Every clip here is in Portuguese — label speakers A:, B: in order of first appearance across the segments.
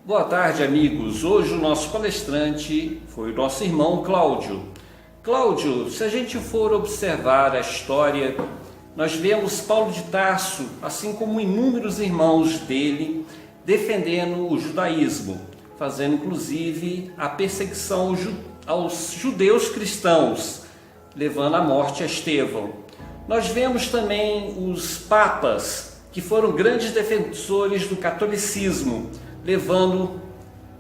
A: Boa tarde, amigos. Hoje o nosso palestrante foi o nosso irmão Cláudio. Cláudio, se a gente for observar a história, nós vemos Paulo de Tarso, assim como inúmeros irmãos dele, defendendo o judaísmo, fazendo inclusive a perseguição aos judeus cristãos, levando à morte a Estevão. Nós vemos também os papas, que foram grandes defensores do catolicismo, levando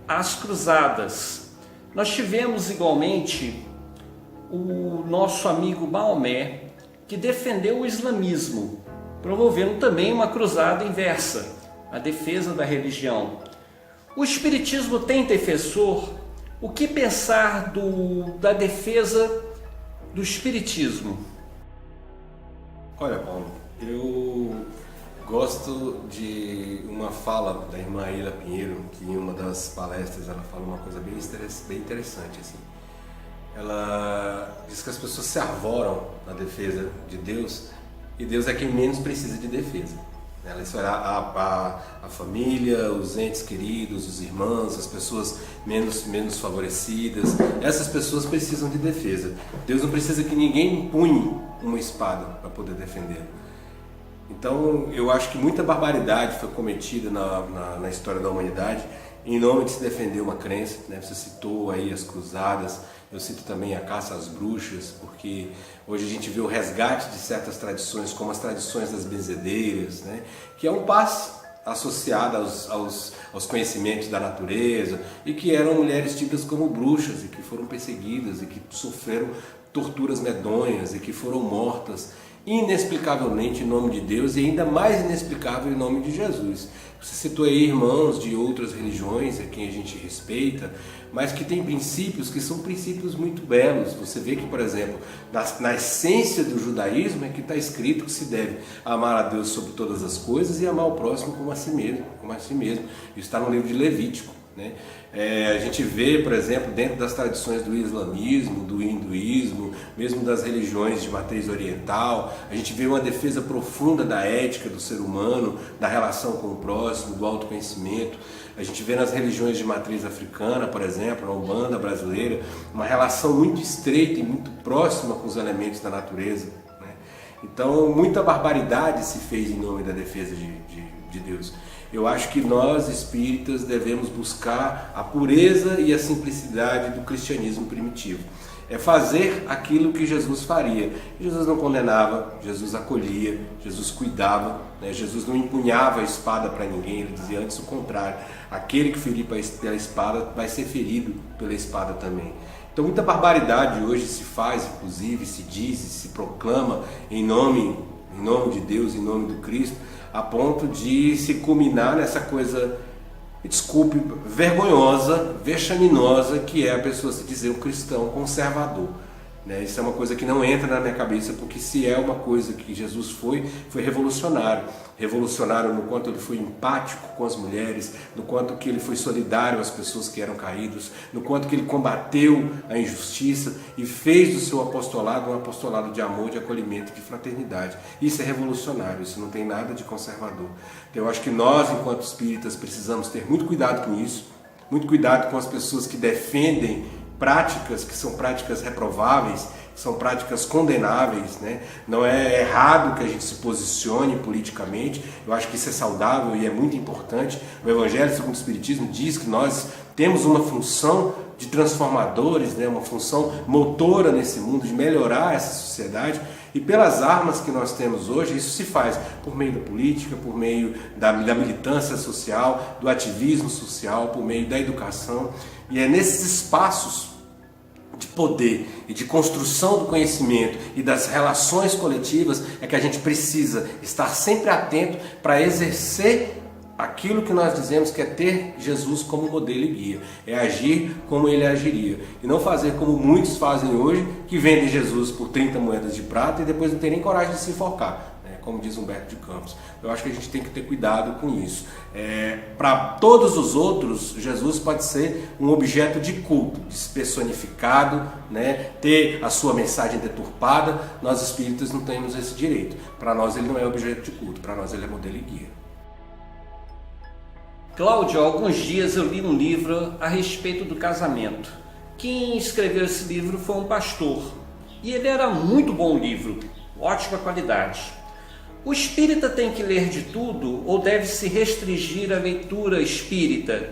A: às cruzadas. Nós tivemos igualmente o nosso amigo Maomé, que defendeu o islamismo, promovendo também uma cruzada inversa, a defesa da religião. O espiritismo tem defensor? O que pensar da defesa do espiritismo?
B: Olha, Paulo, eu gosto de uma fala da irmã Aila Pinheiro, que em uma das palestras ela fala uma coisa bem interessante. Assim. Ela diz que as pessoas se arvoram na defesa de Deus e Deus é quem menos precisa de defesa. Ela espera a família, os entes queridos, os irmãos, as pessoas menos favorecidas. Essas pessoas precisam de defesa. Deus não precisa que ninguém empunhe uma espada para poder defendê-lo. Então, eu acho que muita barbaridade foi cometida na história da humanidade em nome de se defender uma crença, né? Você citou aí as cruzadas, eu cito também a caça às bruxas, porque hoje a gente vê o resgate de certas tradições, como as tradições das benzedeiras, né? Que é um passe associado aos conhecimentos da natureza e que eram mulheres tidas como bruxas e que foram perseguidas e que sofreram torturas medonhas e que foram mortas inexplicavelmente em nome de Deus e ainda mais inexplicável em nome de Jesus. Você citou aí irmãos de outras religiões, a quem a gente respeita, mas que têm princípios que são princípios muito belos. Você vê que, por exemplo, na essência do judaísmo é que está escrito que se deve amar a Deus sobre todas as coisas e amar o próximo como a si mesmo. Isso está no livro de Levítico. Né? A gente vê, por exemplo, dentro das tradições do islamismo, do hinduísmo, mesmo das religiões de matriz oriental, a gente vê uma defesa profunda da ética do ser humano, da relação com o próximo, do autoconhecimento. A gente vê nas religiões de matriz africana, por exemplo, na Umbanda brasileira, uma relação muito estreita e muito próxima com os elementos da natureza. Né? Então, muita barbaridade se fez em nome da defesa de Deus. Eu acho que nós, espíritas, devemos buscar a pureza e a simplicidade do cristianismo primitivo. É fazer aquilo que Jesus faria. Jesus não condenava, Jesus acolhia, Jesus cuidava, né? Jesus não empunhava a espada para ninguém, ele dizia antes o contrário. Aquele que ferir pela espada vai ser ferido pela espada também. Então muita barbaridade hoje se faz, inclusive, se diz e se proclama em nome de Deus, em nome do Cristo, a ponto de se culminar nessa coisa, desculpe, vergonhosa, vexaminosa, que é a pessoa se dizer um cristão conservador. Né? Isso é uma coisa que não entra na minha cabeça, porque se é uma coisa que Jesus foi revolucionário. Revolucionário no quanto ele foi empático com as mulheres, no quanto que ele foi solidário às pessoas que eram caídas, no quanto que ele combateu a injustiça e fez do seu apostolado um apostolado de amor, de acolhimento, de fraternidade. Isso é revolucionário, isso não tem nada de conservador. Então, eu acho que nós, enquanto espíritas, precisamos ter muito cuidado com isso, muito cuidado com as pessoas que defendem práticas que são práticas reprováveis, que são práticas condenáveis, né? Não é errado que a gente se posicione politicamente, eu acho que isso é saudável e é muito importante. O Evangelho segundo o Espiritismo diz que nós temos uma função de transformadores, né? Uma função motora nesse mundo, de melhorar essa sociedade, e pelas armas que nós temos hoje, isso se faz por meio da política, por meio da militância social, do ativismo social, por meio da educação. E é nesses espaços de poder e de construção do conhecimento e das relações coletivas é que a gente precisa estar sempre atento para exercer aquilo que nós dizemos que é ter Jesus como modelo e guia, é agir como ele agiria, e não fazer como muitos fazem hoje, que vendem Jesus por 30 moedas de prata e depois não tem nem coragem de se enforcar, né? Como diz Humberto de Campos. Eu acho que a gente tem que ter cuidado com isso. Para todos os outros, Jesus pode ser um objeto de culto, despersonificado, né? Ter a sua mensagem deturpada. Nós espíritas não temos esse direito. Para nós ele não é objeto de culto, para nós ele é modelo e guia.
A: Cláudio, há alguns dias eu li um livro a respeito do casamento. Quem escreveu esse livro foi um pastor. E ele era muito bom livro, ótima qualidade. O espírita tem que ler de tudo ou deve se restringir à leitura espírita?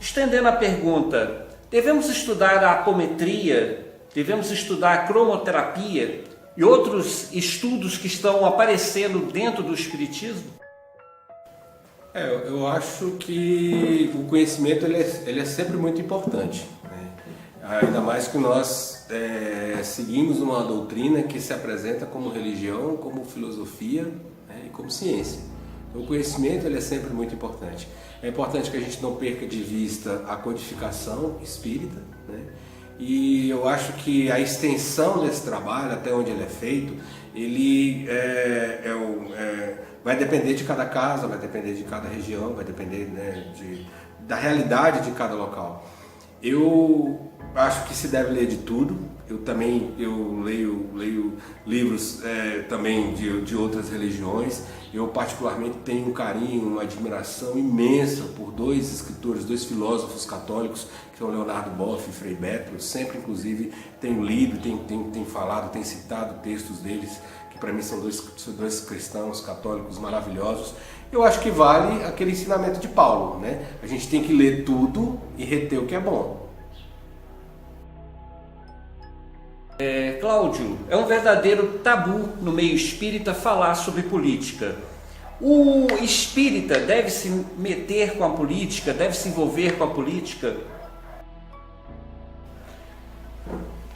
A: Estendendo a pergunta, devemos estudar a apometria, devemos estudar a cromoterapia e outros estudos que estão aparecendo dentro do espiritismo?
B: Eu acho que o conhecimento ele é sempre muito importante, né? Ainda mais que nós seguimos uma doutrina que se apresenta como religião, como filosofia, né, e como ciência. Então, o conhecimento ele é sempre muito importante. É importante que a gente não perca de vista a codificação espírita, né? E eu acho que a extensão desse trabalho, até onde ele é feito, ele vai depender de cada casa, vai depender de cada região, vai depender, né, da realidade de cada local. Eu acho que se deve ler de tudo. Eu leio livros também de outras religiões. Eu particularmente tenho um carinho, uma admiração imensa por dois escritores, dois filósofos católicos, que são Leonardo Boff e Frei Beto. Eu sempre, inclusive, tenho lido, tenho falado, tenho citado textos deles, que para mim são dois cristãos católicos maravilhosos. Eu acho que vale aquele ensinamento de Paulo, né? A gente tem que ler tudo e reter o que é bom.
A: Cláudio, é um verdadeiro tabu no meio espírita falar sobre política. O espírita deve se meter com a política, deve se envolver com a política?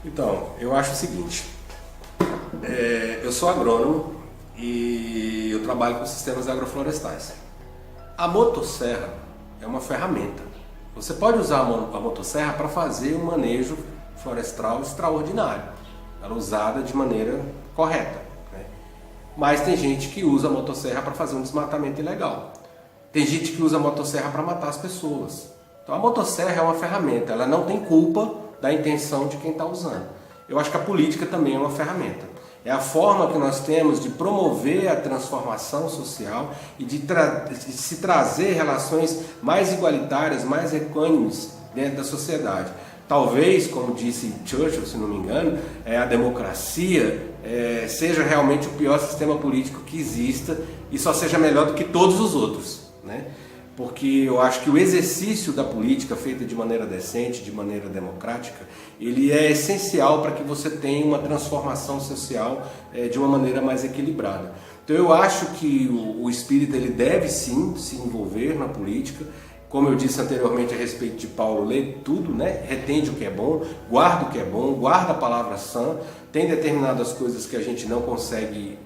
B: Então, eu acho o seguinte, eu sou agrônomo e eu trabalho com sistemas agroflorestais. A motosserra é uma ferramenta. Você pode usar a motosserra para fazer um manejo florestal extraordinário. Ela é usada de maneira correta, né? Mas tem gente que usa a motosserra para fazer um desmatamento ilegal. Tem gente que usa a motosserra para matar as pessoas. Então a motosserra é uma ferramenta, ela não tem culpa da intenção de quem está usando. Eu acho que a política também é uma ferramenta. É a forma que nós temos de promover a transformação social e de se trazer relações mais igualitárias, mais equânimes dentro da sociedade. Talvez, como disse Churchill, se não me engano, a democracia seja realmente o pior sistema político que exista e só seja melhor do que todos os outros, né? Porque eu acho que o exercício da política feita de maneira decente, de maneira democrática, ele é essencial para que você tenha uma transformação social de uma maneira mais equilibrada. Então eu acho que o espírita ele deve sim se envolver na política. Como eu disse anteriormente a respeito de Paulo, lê tudo, né? Retende o que é bom, guarda o que é bom, guarda a palavra sã. Tem determinadas coisas que a gente não consegue,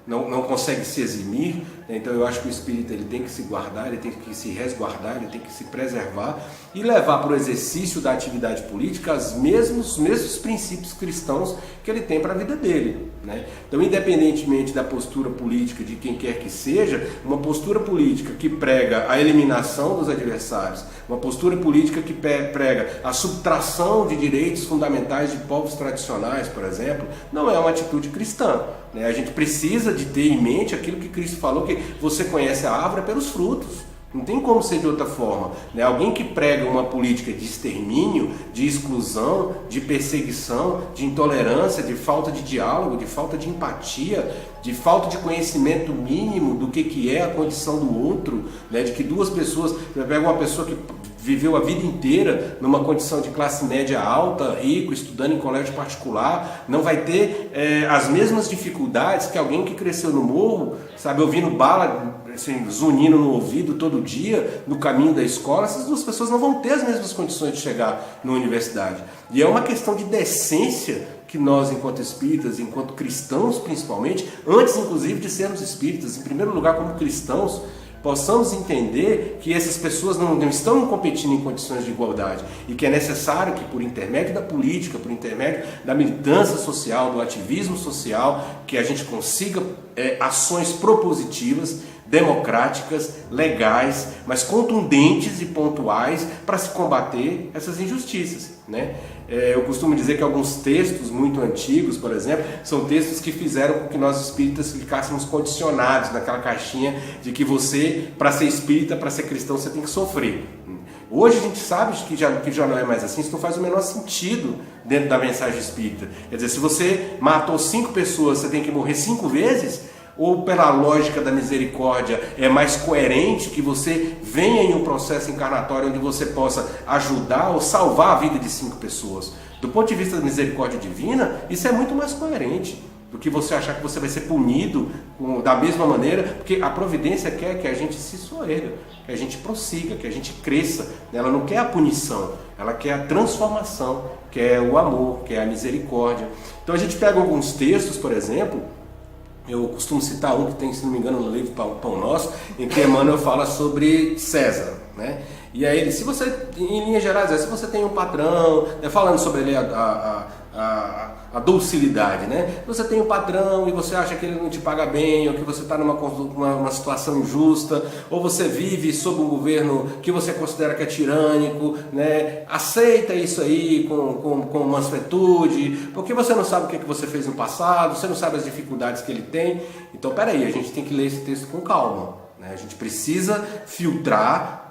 B: não consegue se eximir, né? Então eu acho que o espírita ele tem que se guardar, ele tem que se resguardar, ele tem que se preservar e levar para o exercício da atividade política os mesmos princípios cristãos que ele tem para a vida dele, né? Então, independentemente da postura política de quem quer que seja, uma postura política que prega a eliminação dos adversários, uma postura política que prega a subtração de direitos fundamentais de povos tradicionais, por exemplo, não é uma atitude cristã, né? A gente precisa de ter em mente aquilo que Cristo falou, que você conhece a árvore pelos frutos. Não tem como ser de outra forma, né? Alguém que prega uma política de extermínio, de exclusão, de perseguição, de intolerância, de falta de diálogo, de falta de empatia, de falta de conhecimento mínimo do que é a condição do outro, né? De que duas pessoas, pega uma pessoa que viveu a vida inteira numa condição de classe média alta, rico, estudando em colégio particular, não vai ter as mesmas dificuldades que alguém que cresceu no morro, sabe, ouvindo bala, assim, zunindo no ouvido todo dia, no caminho da escola. Essas duas pessoas não vão ter as mesmas condições de chegar na universidade. E é uma questão de decência que nós, enquanto espíritas, enquanto cristãos principalmente, antes inclusive de sermos espíritas, em primeiro lugar como cristãos, possamos entender que essas pessoas não estão competindo em condições de igualdade e que é necessário que, por intermédio da política, por intermédio da militância social, do ativismo social, que a gente consiga ações propositivas, democráticas, legais, mas contundentes e pontuais para se combater essas injustiças, né? Eu costumo dizer que alguns textos muito antigos, por exemplo, são textos que fizeram com que nós espíritas ficássemos condicionados naquela caixinha de que você, para ser espírita, para ser cristão, você tem que sofrer. Hoje a gente sabe que já não é mais assim, isso não faz o menor sentido dentro da mensagem espírita. Quer dizer, se você matou 5 pessoas, você tem que morrer 5 vezes? Ou pela lógica da misericórdia é mais coerente que você venha em um processo encarnatório onde você possa ajudar ou salvar a vida de 5 pessoas? Do ponto de vista da misericórdia divina, isso é muito mais coerente do que você achar que você vai ser punido da mesma maneira, porque a providência quer que a gente se soerga, que a gente prossiga, que a gente cresça. Ela não quer a punição, ela quer a transformação, quer o amor, quer a misericórdia. Então a gente pega alguns textos, por exemplo, eu costumo citar um que tem, se não me engano, no livro Pão Nosso, em que Emmanuel fala sobre César, né? E aí, se você, em linhas gerais, se você tem um patrão, né, falando sobre ele a docilidade, né? Você tem um patrão e você acha que ele não te paga bem, ou que você está numa situação injusta, ou você vive sob um governo que você considera que é tirânico, né? Aceita isso aí com mansuetude, porque você não sabe o que você fez no passado, você não sabe as dificuldades que ele tem. Então, peraí, a gente tem que ler esse texto com calma, né? A gente precisa filtrar,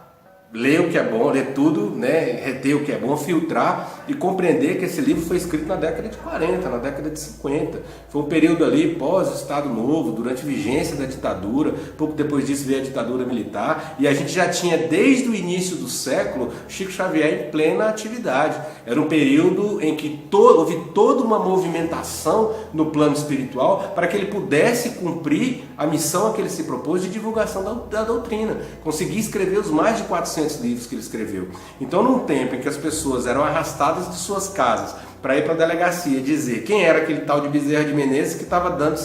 B: ler o que é bom, ler tudo, né? Reter o que é bom, filtrar e compreender que esse livro foi escrito na década de 40, na década de 50. Foi um período ali pós-Estado Novo, durante a vigência da ditadura. Pouco depois disso veio a ditadura militar e a gente já tinha desde o início do século Chico Xavier em plena atividade. Era um período em que houve toda uma movimentação no plano espiritual para que ele pudesse cumprir a missão a que ele se propôs de divulgação da doutrina. Conseguir escrever os mais de 400 livros que ele escreveu. Então, num tempo em que as pessoas eram arrastadas de suas casas para ir para a delegacia dizer quem era aquele tal de Bezerra de Menezes que estava dando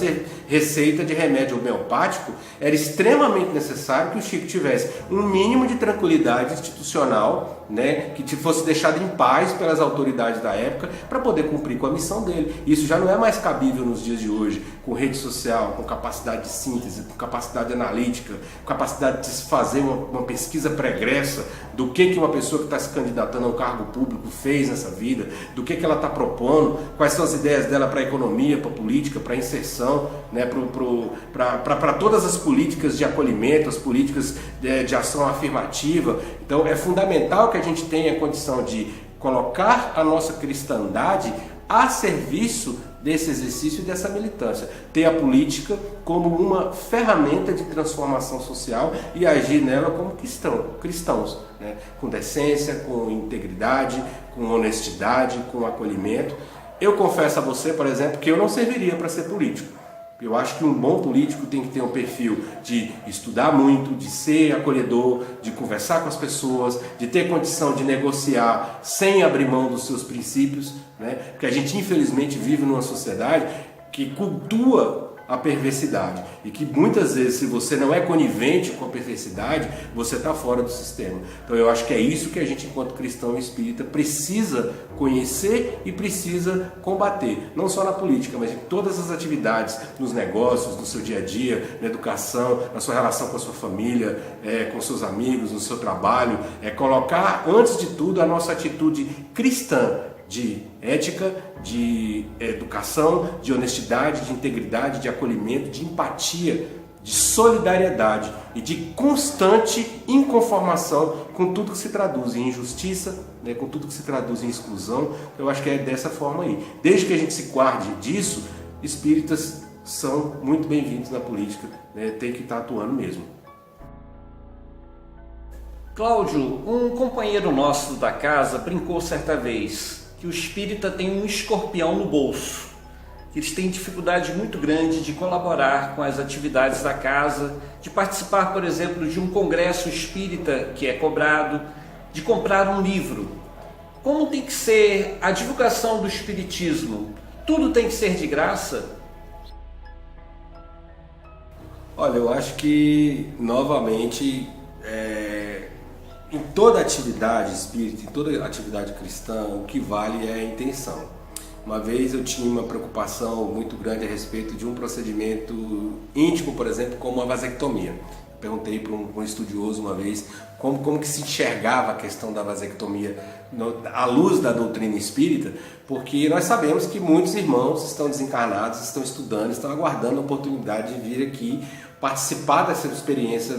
B: receita de remédio homeopático, era extremamente necessário que o Chico tivesse um mínimo de tranquilidade institucional, né, que fosse deixado em paz pelas autoridades da época para poder cumprir com a missão dele. Isso já não é mais cabível nos dias de hoje, com rede social, com capacidade de síntese, com capacidade analítica, com capacidade de se fazer uma pesquisa pregressa do que uma pessoa que está se candidatando a um cargo público fez nessa vida, do que ela está propondo, quais são as ideias dela para a economia, para a política, para a inserção, né, para todas as políticas de acolhimento, as políticas de ação afirmativa. Então é fundamental que a gente tenha a condição de colocar a nossa cristandade a serviço desse exercício e dessa militância. Ter a política como uma ferramenta de transformação social e agir nela como cristãos, né? Com decência, com integridade, com honestidade, com acolhimento. Eu confesso a você, por exemplo, que eu não serviria para ser político. Eu acho que um bom político tem que ter um perfil de estudar muito, de ser acolhedor, de conversar com as pessoas, de ter condição de negociar sem abrir mão dos seus princípios, né? Porque a gente infelizmente vive numa sociedade que cultua a perversidade e que muitas vezes, se você não é conivente com a perversidade, você está fora do sistema. Então eu acho que é isso que a gente, enquanto cristão e espírita, precisa conhecer e precisa combater, não só na política, mas em todas as atividades, nos negócios, no seu dia a dia, na educação, na sua relação com a sua família, com seus amigos, no seu trabalho, colocar antes de tudo a nossa atitude cristã, de ética, de educação, de honestidade, de integridade, de acolhimento, de empatia, de solidariedade e de constante inconformação com tudo que se traduz em injustiça, né, com tudo que se traduz em exclusão. Eu acho que é dessa forma aí. Desde que a gente se guarde disso, espíritas são muito bem-vindos na política, né, tem que estar atuando mesmo.
A: Cláudio, um companheiro nosso da casa brincou certa vez que o espírita tem um escorpião no bolso, que eles têm dificuldade muito grande de colaborar com as atividades da casa, de participar, por exemplo, de um congresso espírita que é cobrado, de comprar um livro. Como tem que ser a divulgação do espiritismo? Tudo tem que ser de graça?
B: Olha, eu acho que, novamente, em toda atividade espírita, em toda atividade cristã, o que vale é a intenção. Uma vez eu tinha uma preocupação muito grande a respeito de um procedimento íntimo, por exemplo, como a vasectomia. perguntei para um estudioso uma vez como que se enxergava a questão da vasectomia à luz da doutrina espírita, porque nós sabemos que muitos irmãos estão desencarnados, estão estudando, estão aguardando a oportunidade de vir aqui participar dessa experiência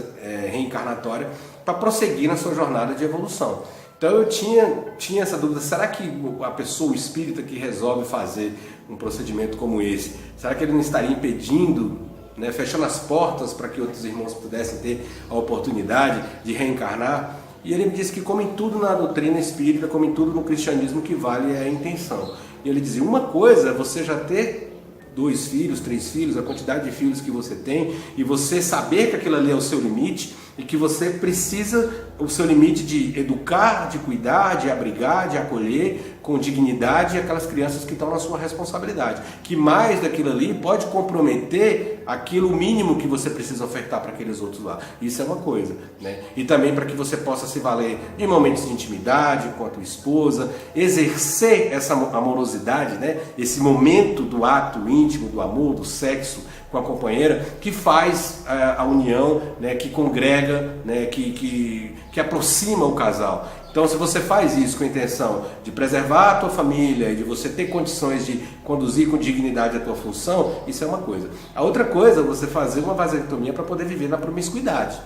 B: reencarnatória para prosseguir na sua jornada de evolução. Então eu tinha essa dúvida, será que a pessoa, o espírita que resolve fazer um procedimento como esse, será que ele não estaria impedindo, né, fechando as portas para que outros irmãos pudessem ter a oportunidade de reencarnar? E ele me disse que, como em tudo na doutrina espírita, como em tudo no cristianismo, que vale é a intenção. E ele dizia, uma coisa é você já ter 2 filhos, 3 filhos, a quantidade de filhos que você tem, e você saber que aquilo ali é o seu limite, e que você precisa, o seu limite de educar, de cuidar, de abrigar, de acolher com dignidade aquelas crianças que estão na sua responsabilidade. Que mais daquilo ali pode comprometer aquilo mínimo que você precisa ofertar para aqueles outros lá. Isso é uma coisa, né? E também para que você possa se valer de momentos de intimidade com a tua esposa, exercer essa amorosidade, né? Esse momento do ato íntimo, do amor, do sexo com a companheira, que faz a união, né? Que congrega, né? Que aproxima o casal. Então, se você faz isso com a intenção de preservar a tua família e de você ter condições de conduzir com dignidade a tua função, isso é uma coisa. A outra coisa é você fazer uma vasectomia para poder viver na promiscuidade,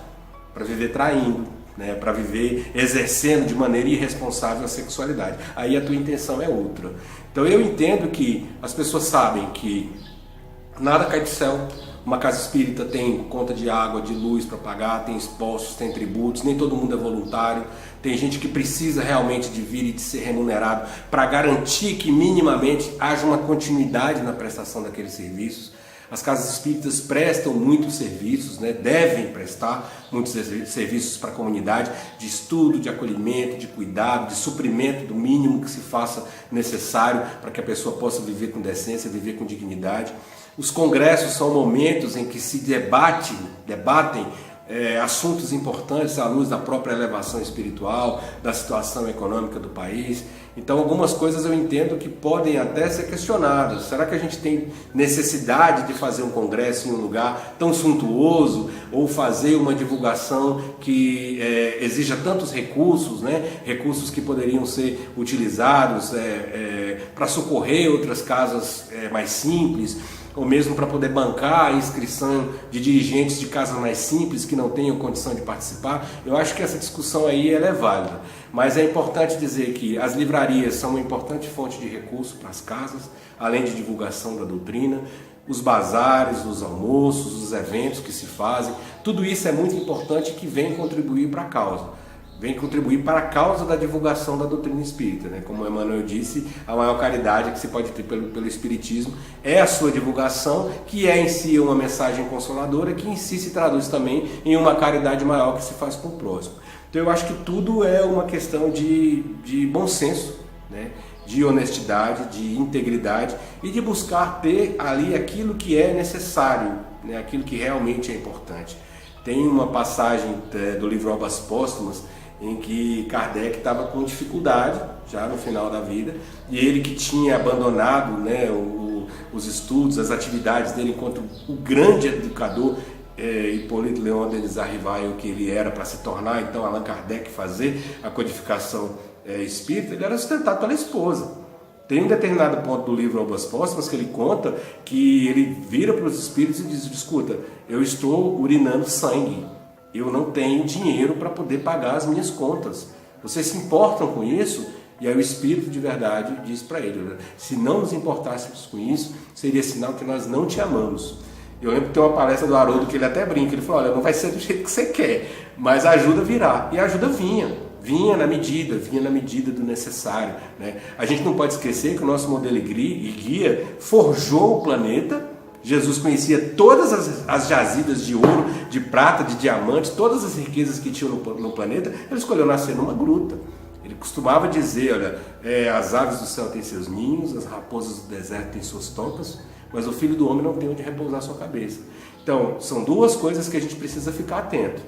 B: para viver traindo, né? Para viver exercendo de maneira irresponsável a sexualidade. Aí a tua intenção é outra. Então, eu entendo que as pessoas sabem que nada cai do céu. Uma casa espírita tem conta de água, de luz para pagar, tem impostos, tem tributos, nem todo mundo é voluntário. Tem gente que precisa realmente de vir e de ser remunerado para garantir que minimamente haja uma continuidade na prestação daqueles serviços. As casas espíritas prestam muitos serviços, né? Devem prestar muitos serviços para a comunidade, de estudo, de acolhimento, de cuidado, de suprimento do mínimo que se faça necessário para que a pessoa possa viver com decência, viver com dignidade. Os congressos são momentos em que se debatem assuntos importantes à luz da própria elevação espiritual, da situação econômica do país. Então, algumas coisas eu entendo que podem até ser questionadas. Será que a gente tem necessidade de fazer um congresso em um lugar tão suntuoso, ou fazer uma divulgação que exija tantos recursos, né? Recursos que poderiam ser utilizados para socorrer outras casas mais simples, ou mesmo para poder bancar a inscrição de dirigentes de casas mais simples que não tenham condição de participar? Eu acho que essa discussão aí ela é válida, mas é importante dizer que as livrarias são uma importante fonte de recurso para as casas, além de divulgação da doutrina, os bazares, os almoços, os eventos que se fazem, tudo isso é muito importante que vem contribuir para a causa. Vem contribuir para a causa da divulgação da doutrina espírita, né? Como Emmanuel disse, a maior caridade que se pode ter pelo Espiritismo é a sua divulgação, que é em si uma mensagem consoladora, que em si se traduz também em uma caridade maior que se faz com o próximo. Então eu acho que tudo é uma questão de bom senso, né? De honestidade, de integridade e de buscar ter ali aquilo que é necessário, né? Aquilo que realmente é importante. Tem uma passagem do livro Obras Póstumas em que Kardec estava com dificuldade, já no final da vida, e ele que tinha abandonado, né, os estudos, as atividades dele enquanto o grande educador, Hipólito Léon Denis Arrivaille, que ele era para se tornar, então, Allan Kardec, fazer a codificação espírita, ele era sustentado pela esposa. Tem um determinado ponto do livro Obras Póstumas que ele conta que ele vira para os espíritos e diz: escuta, eu estou urinando sangue, eu não tenho dinheiro para poder pagar as minhas contas. Vocês se importam com isso? E aí o espírito de verdade diz para ele: se não nos importássemos com isso, seria sinal que nós não te amamos. Eu lembro que tem uma palestra do Haroldo que ele até brinca, ele falou: olha, não vai ser do jeito que você quer, mas a ajuda virá. E a ajuda vinha na medida do necessário, né? A gente não pode esquecer que o nosso modelo e guia forjou o planeta. Jesus conhecia todas as jazidas de ouro, de prata, de diamantes, todas as riquezas que tinham no planeta. Ele escolheu nascer numa gruta. Ele costumava dizer: olha, as aves do céu têm seus ninhos, as raposas do deserto têm suas tocas, mas o filho do homem não tem onde repousar sua cabeça. Então, são duas coisas que a gente precisa ficar atento: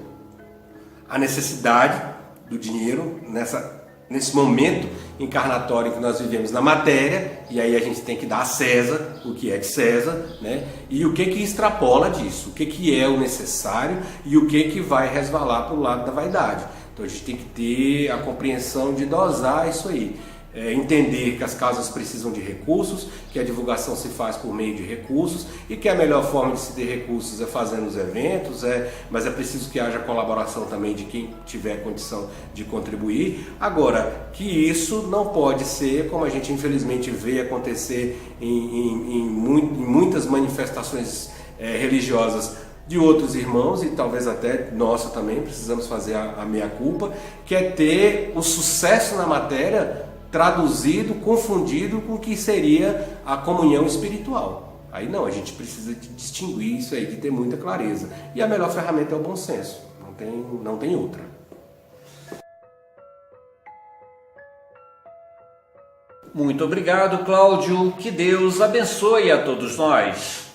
B: a necessidade do dinheiro nessa nesse momento encarnatório que nós vivemos na matéria, e aí a gente tem que dar a César o que é de César, né? E o que extrapola disso, o que é o necessário e o que vai resvalar para o lado da vaidade. Então a gente tem que ter a compreensão de dosar isso aí. Entender que as casas precisam de recursos, que a divulgação se faz por meio de recursos e que a melhor forma de se ter recursos é fazendo os eventos, mas é preciso que haja colaboração também de quem tiver condição de contribuir. Agora, que isso não pode ser, como a gente infelizmente vê acontecer em muitas manifestações religiosas de outros irmãos, e talvez até nossa também, precisamos fazer a meia-culpa, que é ter o sucesso na matéria traduzido, confundido com o que seria a comunhão espiritual. Aí não, a gente precisa de distinguir isso aí, de ter muita clareza. E a melhor ferramenta é o bom senso, não tem outra.
A: Muito obrigado, Cláudio. Que Deus abençoe a todos nós.